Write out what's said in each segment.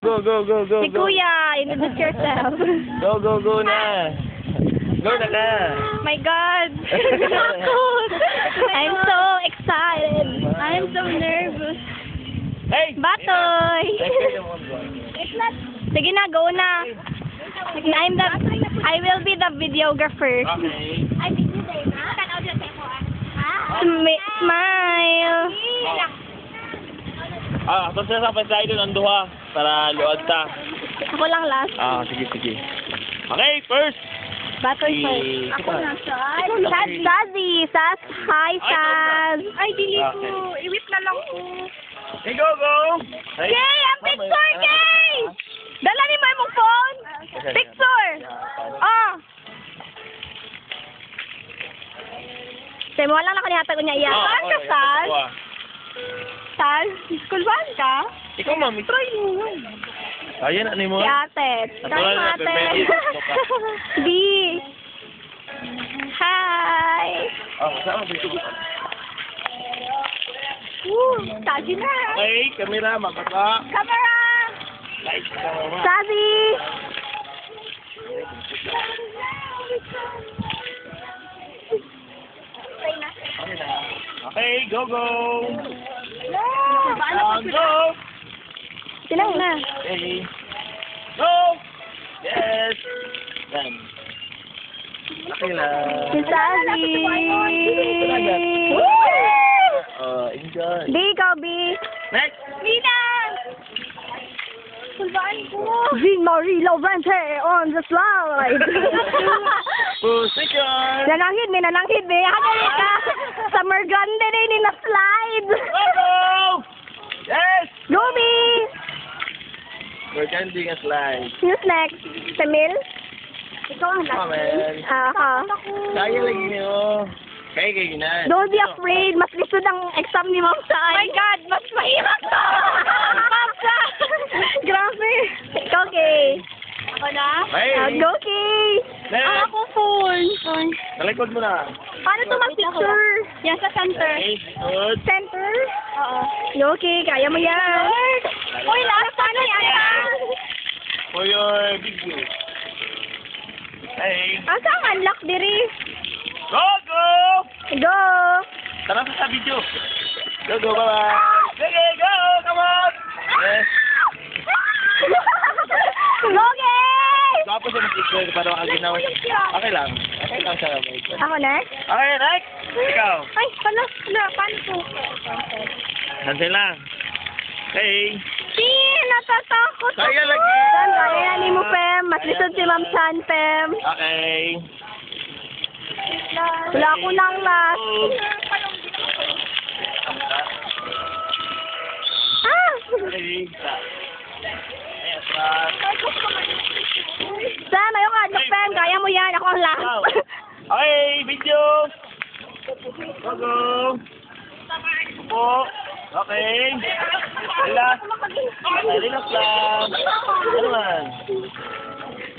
Go, go, go, go, Si go. Kuya, introduce yourself. Go, go, go na. Go na ka. My God. I'm so excited. I'm so nervous. Hey! Batoy! Sige na, go na. I will be the videographer. Okay. Smile. Ito siya sa pansay doon ang duha para luwag ta. Ako lang last. Sige, sige. Okay, first. Batoy first. Ako na, Saz. Sazi. Saz. Hi, Saz. Ay, dili ko. Iwit na lang ko. Hey, go, go! Hey. Kay, ang picture, Kay! Dala ni mo yung phone. Picture. Say mo lang nakanihatag ko niya iya. Saan ka, Saz? Saz? Skulban ka? Ikaw, mami. Try mo. Ayan, ano mo? Si ate. Try mo, ate. B. Hi. Saan mo? Bito ko. Sazi na. Okay, camera, mapata. Camera. Lights, camera. Sazi. Okay, go, go. Go. Sinaw na. Okay. Go. Yes. Yan. Okay lang. Si Sazi. Enjoy. B, ikaw, B. Next. Nina! Kulbaan ko. Jean Marie Laurente on the slide. Position. Nananghid, may nananghid, may hagay ka. Summer Grande rin ni na-slide. Go! Yes! Go, B! We're ending a slide. Who's next? Camille? Ikaw ang Come on. Aha. Kaya lagi niyo. Kaya kayo na. Don't be afraid. Mas lisod ang exam ni Ma'am Sai. My God, mas mahirap to. Ma'am Sai. Grabe. Ikaw, Kay. Ako na? Hey. Go, Kay. Next. Ako phone. Nalikod mo na. Paano to mag-picture? Yan sa center. Okay, good. Center? Oo. Okay, kaya mo yan. Uy, last paano yan? For your big view. Hey. Asa ang unlock diri? Go, go! Go! Tara sa video. Go, go, bye-bye. Sige, go! Come on! Yes. Okay! Tapos yung picture para makaginaw. Okay lang. Okay lang siya. Ako next? Okay, next. Ikaw. Ay, paano to? Nandiyan lang. Okay. Natatakot ako. Kaya lagi. Kaya ni mo, Pem. Mas lisod si Ma'am San, Pem. Okay. Wala ko lang last. Okay. Sam, ayaw ka. Look, Pem. Kaya mo yan. Ako ang last. Okay, video. Go, go. Po. Okay. Relax. Relax lang. Ano man?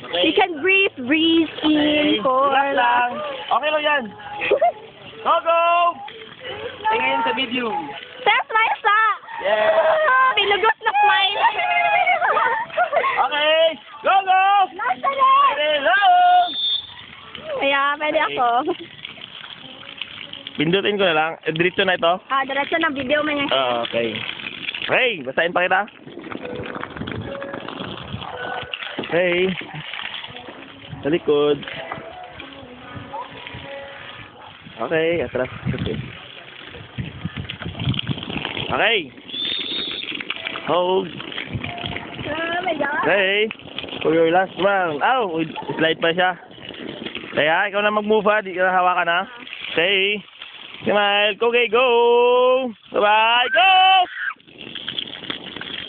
Okay. You can breathe in for Relax lang. Okay lang yan. Go, go. Tingin sa video. Sam, smile sa. Yeah. Pinugot na smile. Okay. Go, go. Nasa na. Hello. Kaya, pwede ako. Pindutin ko na lang. Diretso na ito. Diretso ng video mo niya. Okay. Hey, basahin pa kita. Hey. Sa likod. Okay, atras. Okay. Hold. Hey. For your last round. Ow, slide pa siya. Kaya, ikaw na mag-move ha. Di ka na hawakan ha. Okay. Smile. Okay, go. Bye-bye. Go!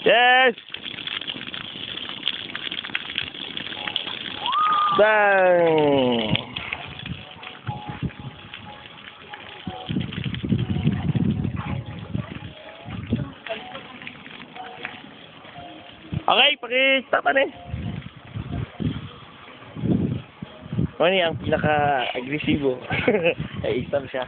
Yes. Bang. Okay, paki-stop na eh. Ano ang pinaka-agresibo? Ay, stop siya.